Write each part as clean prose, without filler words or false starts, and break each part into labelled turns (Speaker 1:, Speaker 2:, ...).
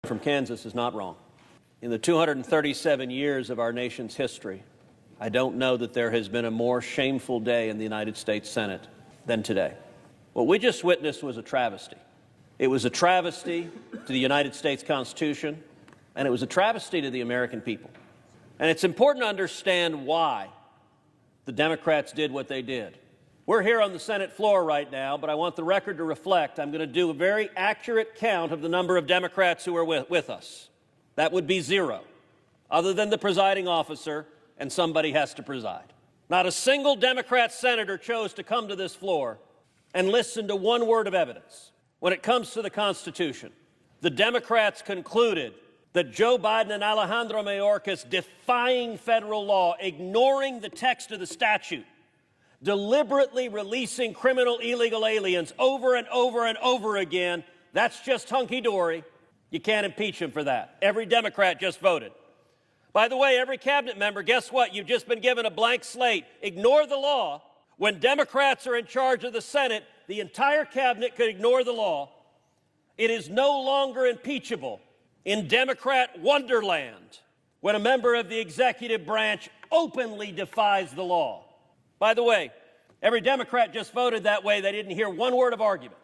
Speaker 1: from Kansas is not wrong. In the 237 years of our nation's history, I don't know that there has been a more shameful day in the United States Senate than today. What we just witnessed was a travesty. It was a travesty to the United States Constitution, and it was a travesty to the American people. And it's important to understand why the Democrats did what they did. We're here on the Senate floor right now, but I want the record to reflect I'm going to do a very accurate count of the number of Democrats who are with us. That would be 0, other than the presiding officer, and somebody has to preside. Not a single Democrat senator chose to come to this floor and listen to one word of evidence. When it comes to the Constitution, the Democrats concluded that Joe Biden and Alejandro Mayorkas defying federal law, ignoring the text of the statute, deliberately releasing criminal illegal aliens over and over and over again, that's just hunky-dory. You can't impeach him for that. Every Democrat just voted. By the way, every cabinet member, guess what? You've just been given a blank slate. Ignore the law. When Democrats are in charge of the Senate, the entire cabinet could ignore the law. It is no longer impeachable in Democrat wonderland when a member of the executive branch openly defies the law. By the way, every Democrat just voted that way. They didn't hear one word of argument.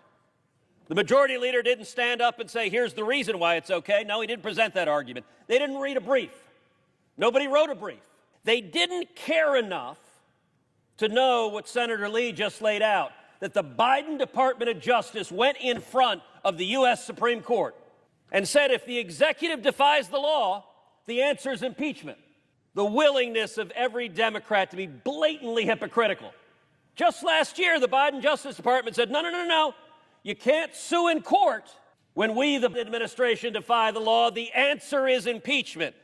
Speaker 1: The majority leader didn't stand up and say, here's the reason why it's okay. No, he didn't present that argument. They didn't read a brief. Nobody wrote a brief. They didn't care enough to know what Senator Lee just laid out, that the Biden Department of Justice went in front of the U.S. Supreme Court and said if the executive defies the law, the answer is impeachment. The willingness of every Democrat to be blatantly hypocritical. Just last year, the Biden Justice Department said, no. You can't sue in court when we, the administration, defy the law. The answer is impeachment.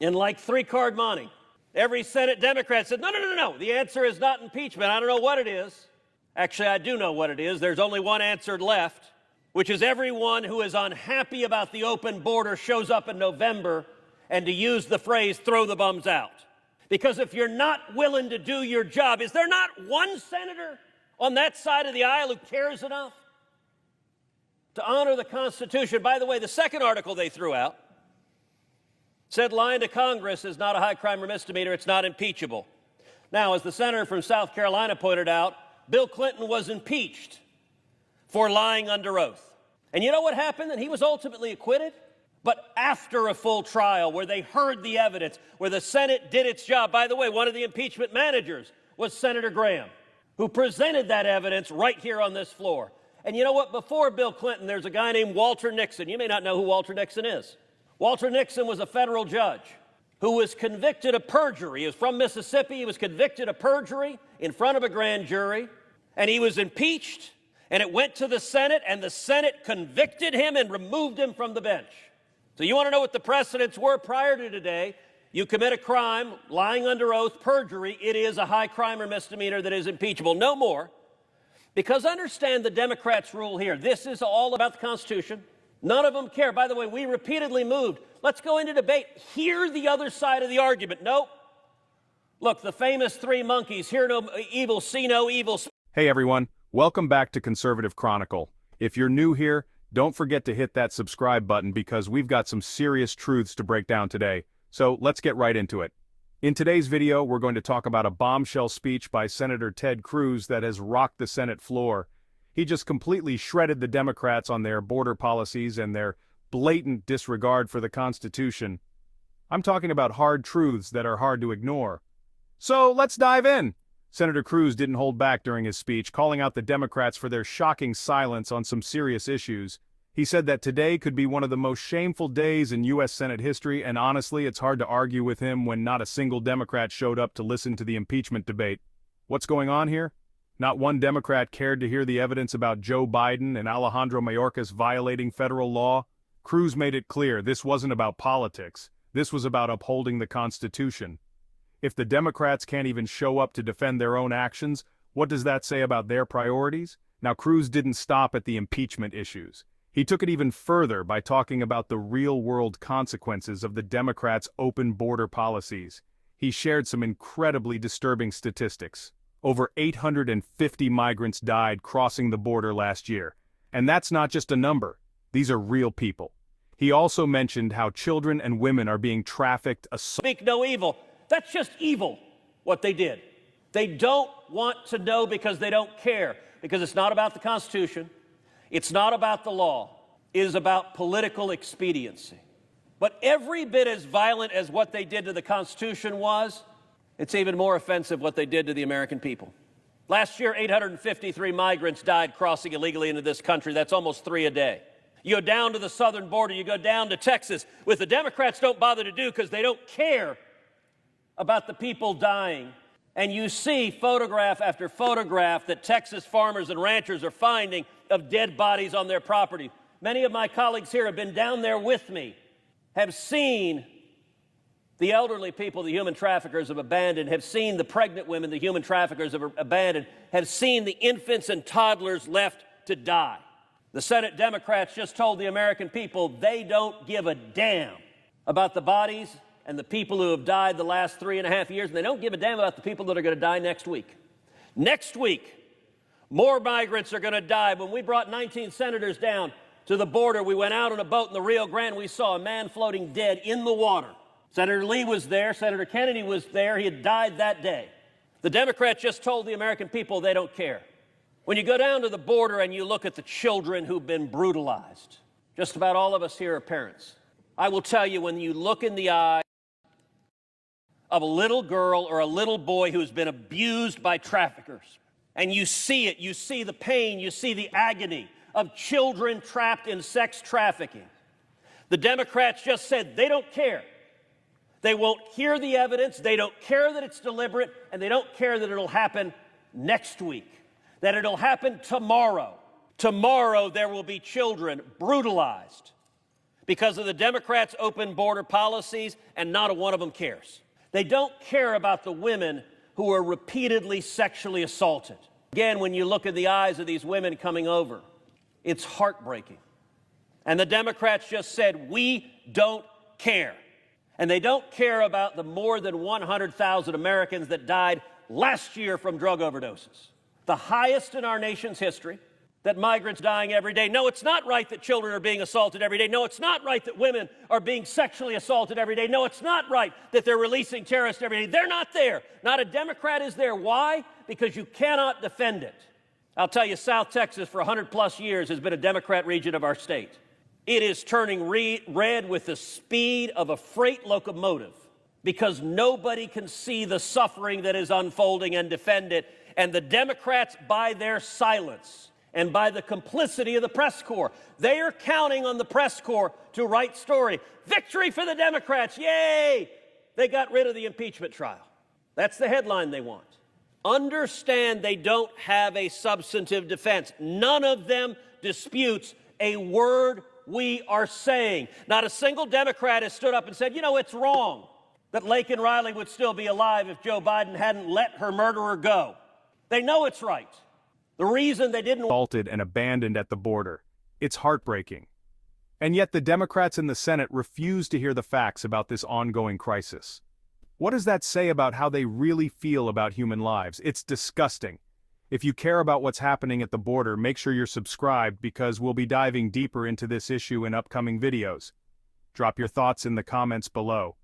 Speaker 1: In like 3-card money, every Senate Democrat said, no. The answer is not impeachment. I don't know what it is. Actually, I do know what it is. There's only one answer left, which is everyone who is unhappy about the open border shows up in November, and to use the phrase, throw the bums out. Because if you're not willing to do your job, is there not one senator on that side of the aisle who cares enough to honor the Constitution? By the way, the second article they threw out said lying to Congress is not a high crime or misdemeanor, it's not impeachable. Now, as the senator from South Carolina pointed out, Bill Clinton was impeached for lying under oath. And you know what happened? And he was ultimately acquitted. But after a full trial where they heard the evidence, where the Senate did its job. By the way, one of the impeachment managers was Senator Graham, who presented that evidence right here on this floor. And you know what? Before Bill Clinton, there's a guy named Walter Nixon. You may not know who Walter Nixon is. Walter Nixon was a federal judge who was convicted of perjury. He was from Mississippi. He was convicted of perjury in front of a grand jury, and he was impeached, and it went to the Senate, and the Senate convicted him and removed him from the bench. So you want to know what the precedents were prior to today? You commit a crime, lying under oath, perjury, it is a high crime or misdemeanor that is impeachable. No more. Because understand the Democrats' rule here. This is all about the Constitution. None of them care. By the way, we repeatedly moved. Let's go into debate. Hear the other side of the argument. Nope. Look, the famous 3 monkeys, hear no evil, see no evil.
Speaker 2: Hey everyone, welcome back to Conservative Chronicle. If you're new here, don't forget to hit that subscribe button because we've got some serious truths to break down today. So let's get right into it. In today's video, we're going to talk about a bombshell speech by Senator Ted Cruz that has rocked the Senate floor. He just completely shredded the Democrats on their border policies and their blatant disregard for the Constitution. I'm talking about hard truths that are hard to ignore. So let's dive in. Senator Cruz didn't hold back during his speech, calling out the Democrats for their shocking silence on some serious issues. He said that today could be one of the most shameful days in U.S. Senate history, and honestly, it's hard to argue with him when not a single Democrat showed up to listen to the impeachment debate. What's going on here? Not one Democrat cared to hear the evidence about Joe Biden and Alejandro Mayorkas violating federal law. Cruz made it clear this wasn't about politics. This was about upholding the Constitution. If the Democrats can't even show up to defend their own actions, what does that say about their priorities? Now, Cruz didn't stop at the impeachment issues. He took it even further by talking about the real-world consequences of the Democrats' open border policies. He shared some incredibly disturbing statistics. Over 850 migrants died crossing the border last year. And that's not just a number. These are real people. He also mentioned how children and women are being trafficked, assaulted.
Speaker 1: Speak no evil. That's just evil, what they did. They don't want to know because they don't care, because it's not about the Constitution. It's not about the law. It is about political expediency. But every bit as violent as what they did to the Constitution was, it's even more offensive what they did to the American people. Last year, 853 migrants died crossing illegally into this country. That's almost 3 a day. You go down to the southern border, you go down to Texas, which the Democrats don't bother to do because they don't care about the people dying. And you see photograph after photograph that Texas farmers and ranchers are finding of dead bodies on their property. Many of my colleagues here have been down there with me, have seen the elderly people the human traffickers have abandoned, have seen the pregnant women the human traffickers have abandoned, have seen the infants and toddlers left to die. The Senate Democrats just told the American people they don't give a damn about the bodies and the people who have died the last 3.5 years, and they don't give a damn about the people that are going to die next week. Next week, more migrants are going to die. When we brought 19 senators down to the border, we went out on a boat in the Rio Grande. We saw a man floating dead in the water. Senator Lee was there. Senator Kennedy was there. He had died that day. The Democrats just told the American people they don't care. When you go down to the border and you look at the children who've been brutalized, just about all of us here are parents. I will tell you, when you look in the eye of a little girl or a little boy who's been abused by traffickers, and you see it, you see the pain, you see the agony of children trapped in sex trafficking. The Democrats just said they don't care. They won't hear the evidence, they don't care that it's deliberate, and they don't care that it'll happen next week, that it'll happen tomorrow. Tomorrow there will be children brutalized because of the Democrats' open border policies, and not a one of them cares. They don't care about the women who are repeatedly sexually assaulted. Again, when you look in the eyes of these women coming over, it's heartbreaking. And the Democrats just said, we don't care. And they don't care about the more than 100,000 Americans that died last year from drug overdoses. The highest in our nation's history, that migrants dying every day. No, it's not right that children are being assaulted every day. No, it's not right that women are being sexually assaulted every day. No, it's not right that they're releasing terrorists every day. They're not there. Not a Democrat is there. Why? Because you cannot defend it. I'll tell you, South Texas for 100+ years has been a Democrat region of our state. It is turning red with the speed of a freight locomotive because nobody can see the suffering that is unfolding and defend it. And the Democrats, by their silence and by the complicity of the press corps, they are counting on the press corps to write story. Victory for the Democrats, yay! They got rid of the impeachment trial. That's the headline they want. Understand they don't have a substantive defense. None of them disputes a word we are saying. Not a single Democrat has stood up and said, you know, it's wrong that Laken Riley would still be alive if Joe Biden hadn't let her murderer go. They know it's right. The reason they didn't
Speaker 2: assaulted and abandoned at the border. It's heartbreaking. And yet the Democrats in the Senate refuse to hear the facts about this ongoing crisis. What does that say about how they really feel about human lives? It's disgusting. If you care about what's happening at the border, make sure you're subscribed because we'll be diving deeper into this issue in upcoming videos. Drop your thoughts in the comments below.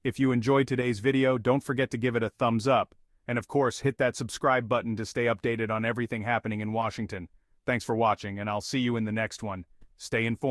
Speaker 2: If you enjoyed today's video, don't forget to give it a thumbs up. And of course, hit that subscribe button to stay updated on everything happening in Washington. Thanks for watching, and I'll see you in the next one. Stay informed.